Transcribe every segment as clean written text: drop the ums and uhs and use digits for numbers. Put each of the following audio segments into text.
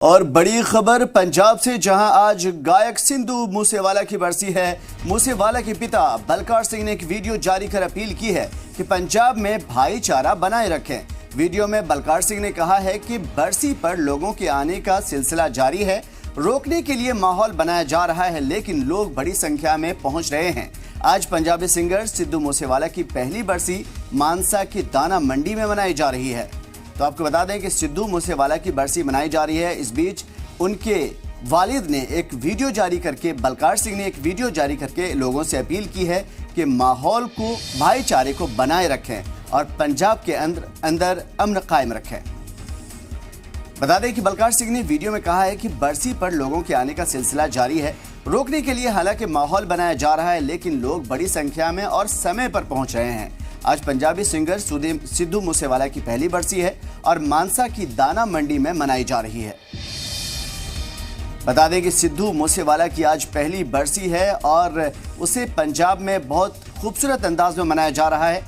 और बड़ी खबर पंजाब से, जहां आज गायक सिद्धू मूसेवाला की बरसी है। मूसेवाला के पिता बलकार सिंह ने एक वीडियो जारी कर अपील की है कि पंजाब में भाईचारा बनाए रखें। वीडियो में बलकार सिंह ने कहा है कि बरसी पर लोगों के आने का सिलसिला जारी है। रोकने के लिए माहौल बनाया जा रहा है, लेकिन लोग बड़ी संख्या में पहुंच रहे हैं। आज पंजाबी सिंगर सिद्धू मूसेवाला की पहली बरसी मानसा की दाना मंडी में मनाई जा रही है। तो आपको बता दें कि सिद्धू मूसेवाला की बरसी मनाई जा रही है। इस बीच उनके वालिद ने एक वीडियो जारी करके, बलकार सिंह ने एक वीडियो जारी करके लोगों से अपील की है कि माहौल को, भाईचारे को बनाए रखें और पंजाब के अंदर अमन कायम रखें। बता दें कि बलकार सिंह ने वीडियो में कहा है कि बरसी पर लोगों के आने का सिलसिला जारी है। रोकने के लिए हालांकि माहौल बनाया जा रहा है, लेकिन लोग बड़ी संख्या में और समय पर पहुंच रहे हैं। आज पंजाबी सिंगर सिद्धू मूसेवाला की पहली बरसी है और मानसा की दाना मंडी में मनाई जा रही है। बता दें कि सिद्धू मूसेवाला की आज पहली बरसी है और उसे पंजाब में बहुत खूबसूरत अंदाज में मनाया जा रहा है।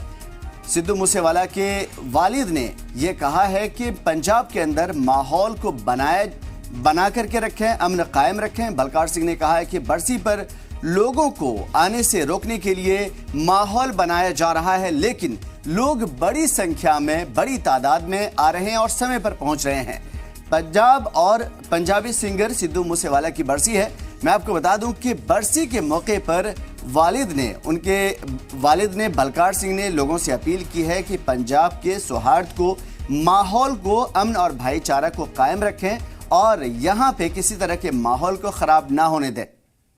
सिद्धू मूसेवाला के वालिद ने यह कहा है कि पंजाब के अंदर माहौल को बना करके रखें, अमन कायम रखें। बलकार सिंह ने कहा है कि बरसी पर लोगों को आने से रोकने के लिए माहौल बनाया जा रहा है, लेकिन लोग बड़ी संख्या में, बड़ी तादाद में आ रहे हैं और समय पर पहुंच रहे हैं। पंजाब और पंजाबी सिंगर सिद्धू मूसेवाला की बरसी है। मैं आपको बता दूं कि बरसी के मौके पर उनके वालिद ने बलकार सिंह ने लोगों से अपील की है कि पंजाब के सौहार्द को, माहौल को, अमन और भाईचारा को कायम रखें और यहाँ पे किसी तरह के माहौल को खराब ना होने दें।